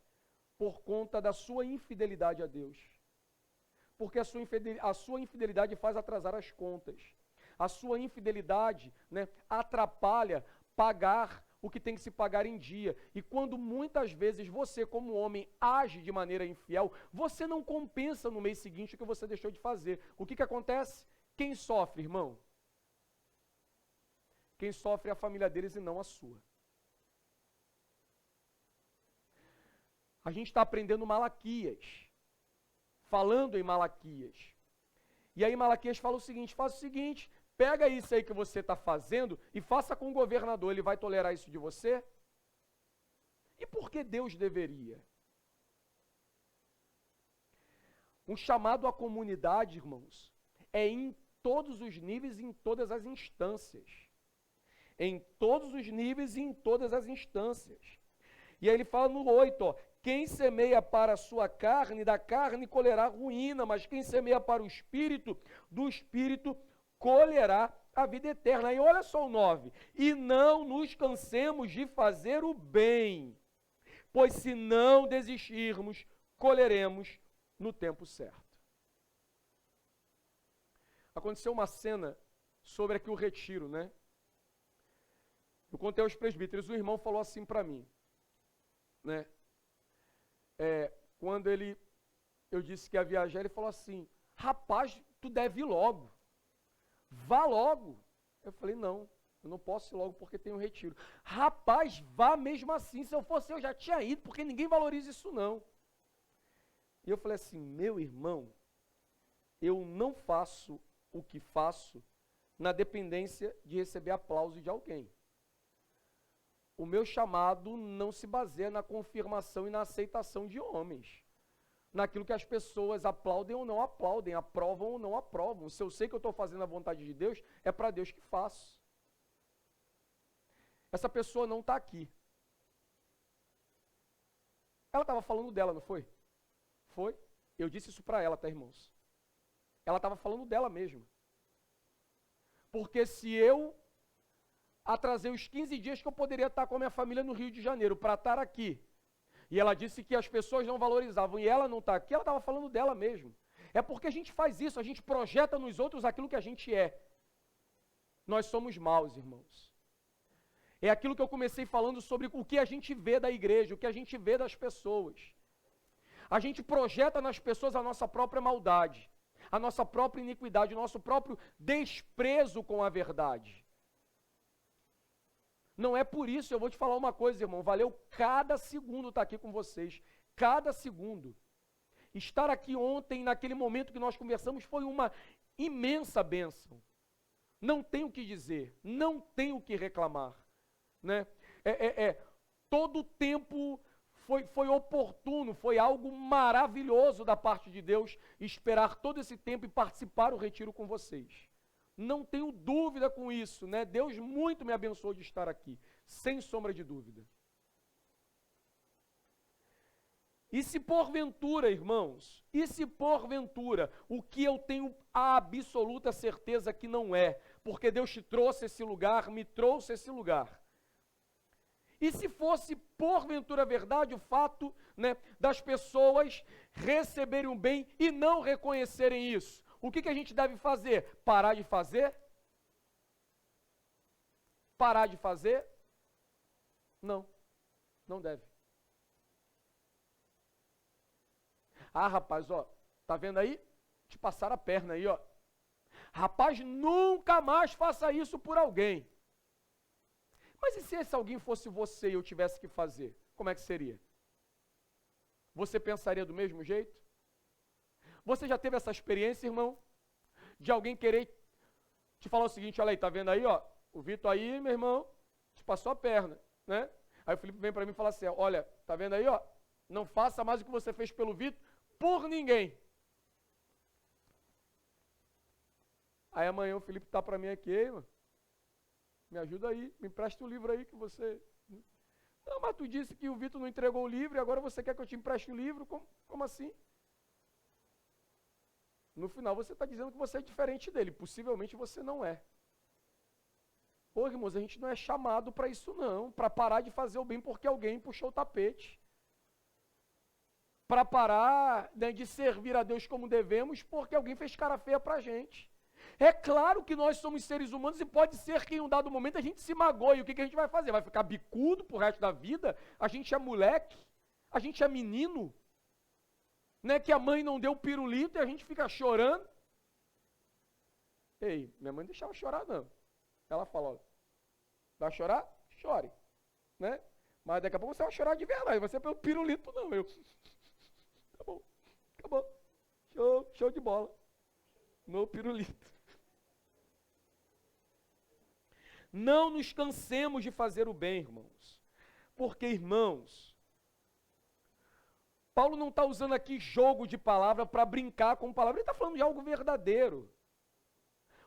por conta da sua infidelidade a Deus. Porque a sua infidelidade faz atrasar as contas. A sua infidelidade, né, atrapalha pagar o que tem que se pagar em dia. E quando muitas vezes você, como homem, age de maneira infiel, você não compensa no mês seguinte o que você deixou de fazer. O que acontece? Quem sofre, irmão? Quem sofre é a família deles e não a sua. A gente está aprendendo Malaquias, falando em Malaquias. E aí Malaquias fala o seguinte, faça o seguinte, pega isso aí que você está fazendo e faça com o governador, ele vai tolerar isso de você? E por que Deus deveria? Um chamado à comunidade, irmãos, é em todos os níveis e em todas as instâncias. Em todos os níveis e em todas as instâncias. E aí ele fala no 8, ó, quem semeia para a sua carne, da carne colherá ruína, mas quem semeia para o Espírito, do Espírito colherá a vida eterna. E olha só o 9, e não nos cansemos de fazer o bem, pois se não desistirmos, colheremos no tempo certo. Aconteceu uma cena sobre aqui o retiro, né? Eu contei aos presbíteros, o irmão falou assim para mim, né? Quando eu disse que ia viajar, ele falou assim, rapaz, tu deve ir logo, vá logo. Eu falei, não, eu não posso ir logo porque tem um retiro. Rapaz, vá mesmo assim, se eu fosse eu já tinha ido, porque ninguém valoriza isso não. E eu falei assim, meu irmão, eu não faço o que faço na dependência de receber aplauso de alguém. O meu chamado não se baseia na confirmação e na aceitação de homens. Naquilo que as pessoas aplaudem ou não aplaudem, aprovam ou não aprovam. Se eu sei que eu estou fazendo a vontade de Deus, é para Deus que faço. Essa pessoa não está aqui. Ela estava falando dela, não foi? Foi. Eu disse isso para ela, tá, irmãos? Ela estava falando dela mesma. Porque se eu atrasei os 15 dias que eu poderia estar com a minha família no Rio de Janeiro para estar aqui, e ela disse que as pessoas não valorizavam, e ela não está aqui, ela estava falando dela mesmo. É porque a gente faz isso, a gente projeta nos outros aquilo que a gente é. Nós somos maus, irmãos. É aquilo que eu comecei falando sobre o que a gente vê da igreja, o que a gente vê das pessoas. A gente projeta nas pessoas a nossa própria maldade, a nossa própria iniquidade, o nosso próprio desprezo com a verdade. Não é por isso, eu vou te falar uma coisa, irmão, valeu cada segundo estar aqui com vocês, cada segundo. Estar aqui ontem, naquele momento que nós conversamos, foi uma imensa bênção. Não tenho o que dizer, não tenho o que reclamar. Né? Todo o tempo foi oportuno, foi algo maravilhoso da parte de Deus esperar todo esse tempo e participar do retiro com vocês. Não tenho dúvida com isso, né? Deus muito me abençoou de estar aqui, sem sombra de dúvida. E se porventura, irmãos, o que eu tenho a absoluta certeza que não é, porque Deus te trouxe esse lugar, me trouxe esse lugar. E se fosse porventura verdade o fato, né, das pessoas receberem o bem e não reconhecerem isso, o que a gente deve fazer? Parar de fazer? Parar de fazer? Não, não deve. Ah, rapaz, ó, tá vendo aí? Te passaram a perna aí, ó. Rapaz, nunca mais faça isso por alguém. Mas e se esse alguém fosse você e eu tivesse que fazer? Como é que seria? Você pensaria do mesmo jeito? Você já teve essa experiência, irmão? De alguém querer te falar o seguinte, olha aí, tá vendo aí, ó? O Vitor aí, meu irmão, te passou a perna, né? Aí o Felipe vem para mim e fala assim, olha, tá vendo aí, ó? Não faça mais o que você fez pelo Vitor por ninguém. Aí amanhã o Felipe tá para mim aqui, irmão. Me ajuda aí, me empresta o livro aí que você... Não, mas tu disse que o Vitor não entregou o livro e agora você quer que eu te empreste o livro? Como assim? No final você está dizendo que você é diferente dele. Possivelmente você não é. Ô, irmãos, a gente não é chamado para isso não. Para parar de fazer o bem porque alguém puxou o tapete. Para parar, né, de servir a Deus como devemos porque alguém fez cara feia para a gente. É claro que nós somos seres humanos e pode ser que em um dado momento a gente se magoe. O que a gente vai fazer? Vai ficar bicudo pro resto da vida? A gente é moleque? A gente é menino? Né, que a mãe não deu pirulito e a gente fica chorando? Ei, minha mãe não deixava chorar não. Ela fala, ó, vai chorar? Chore. Né? Mas daqui a pouco você vai chorar de verdade, você é pelo pirulito não. Eu, tá bom, acabou. Show de bola. No pirulito. Não nos cansemos de fazer o bem, irmãos. Porque, irmãos, Paulo não está usando aqui jogo de palavra para brincar com palavra. Ele está falando de algo verdadeiro.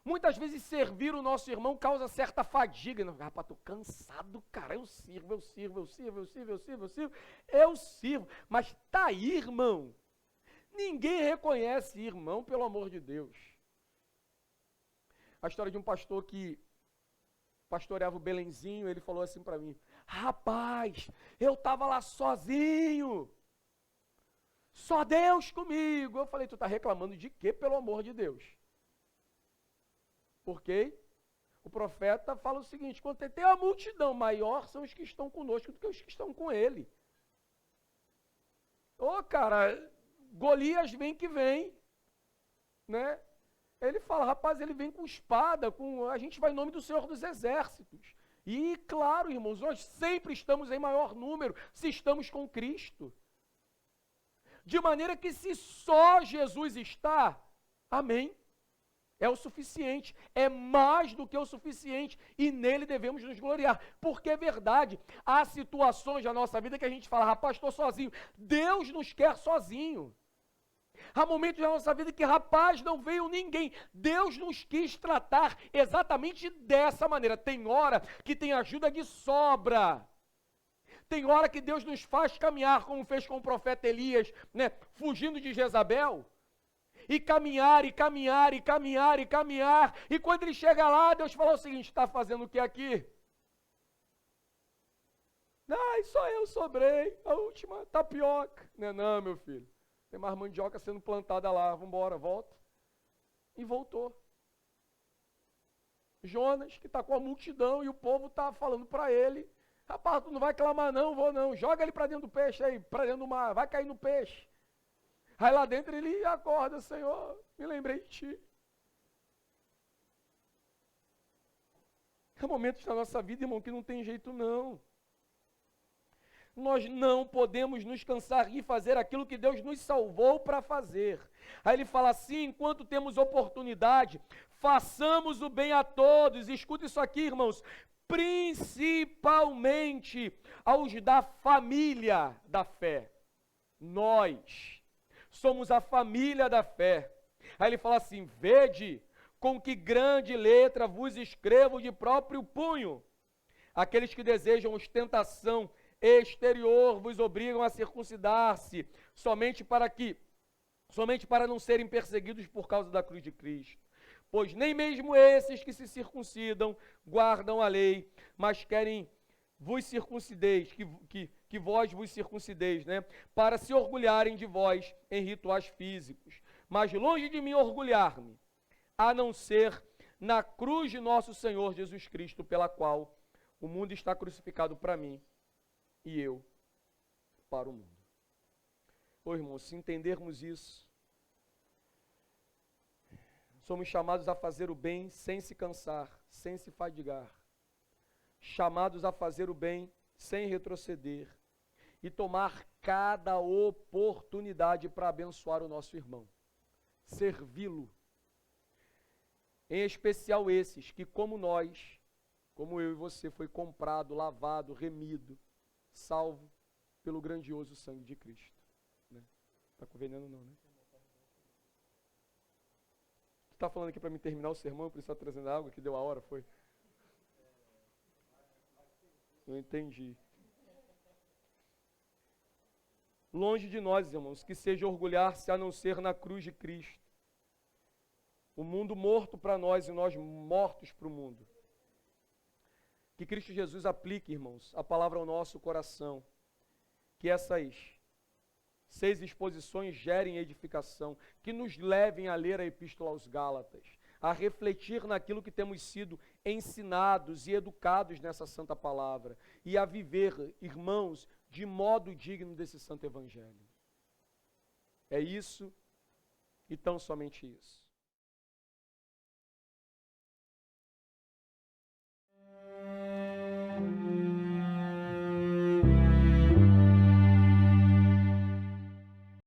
Muitas vezes servir o nosso irmão causa certa fadiga. Rapaz, estou cansado, cara. Eu sirvo. Mas está aí, irmão. Ninguém reconhece irmão, pelo amor de Deus. A história de um pastor que pastoreava o Belenzinho, ele falou assim para mim, rapaz, eu estava lá sozinho, só Deus comigo. Eu falei, tu está reclamando de quê, pelo amor de Deus? Porque o profeta fala o seguinte, quando tem a multidão, maior são os que estão conosco do que os que estão com ele. Ô, cara, Golias vem que vem, né? Ele fala, rapaz, ele vem com espada, a gente vai em nome do Senhor dos Exércitos. E, claro, irmãos, nós sempre estamos em maior número, se estamos com Cristo. De maneira que se só Jesus está, amém, é o suficiente, é mais do que o suficiente, e nele devemos nos gloriar. Porque é verdade, há situações da nossa vida que a gente fala, rapaz, estou sozinho. Deus nos quer sozinho. Há momentos na nossa vida que, rapaz, não veio ninguém. Deus nos quis tratar exatamente dessa maneira. Tem hora que tem ajuda de sobra. Tem hora que Deus nos faz caminhar, como fez com o profeta Elias, né, fugindo de Jezabel. E caminhar. E quando ele chega lá, Deus fala o seguinte, está fazendo o que aqui? Ai, só eu sobrei, a última tapioca. Não, meu filho. Tem mais mandioca sendo plantada lá, vamos embora, volta. E voltou. Jonas, que está com a multidão e o povo está falando para ele, rapaz, tu não vai clamar não, vou não, joga ele para dentro do peixe aí, para dentro do mar, vai cair no peixe. Aí lá dentro ele acorda, Senhor, me lembrei de ti. Há momentos na nossa vida, irmão, que não tem jeito não. Nós não podemos nos cansar de fazer aquilo que Deus nos salvou para fazer. Aí ele fala assim, enquanto temos oportunidade, façamos o bem a todos. Escuta isso aqui, irmãos, principalmente aos da família da fé. Nós somos a família da fé. Aí ele fala assim, vede com que grande letra vos escrevo de próprio punho. Aqueles que desejam ostentação exterior vos obrigam a circuncidar-se, somente para não serem perseguidos por causa da cruz de Cristo. pois nem mesmo esses que se circuncidam guardam a lei, mas querem vos circuncideis, que vós vos circuncideis, né? Para se orgulharem de vós em rituais físicos. Mas longe de mim orgulhar-me, a não ser na cruz de nosso Senhor Jesus Cristo, pela qual o mundo está crucificado para mim e eu para o mundo. Ô irmãos, se entendermos isso, somos chamados a fazer o bem sem se cansar, sem se fadigar. Chamados a fazer o bem sem retroceder e tomar cada oportunidade para abençoar o nosso irmão, servi-lo. Em especial esses que, como nós, como eu e você, foi comprado, lavado, remido, salvo pelo grandioso sangue de Cristo. Né? Tá com veneno não, né? Tu tá falando aqui para mim terminar o sermão, por isso tá trazendo água, que deu a hora, foi? Eu entendi. Longe de nós, irmãos, que seja orgulhar-se a não ser na cruz de Cristo. O mundo morto para nós e nós mortos para o mundo. Que Cristo Jesus aplique, irmãos, a palavra ao nosso coração. Que essas 6 exposições gerem edificação. Que nos levem a ler a Epístola aos Gálatas. A refletir naquilo que temos sido ensinados e educados nessa santa palavra. E a viver, irmãos, de modo digno desse santo evangelho. É isso e tão somente isso.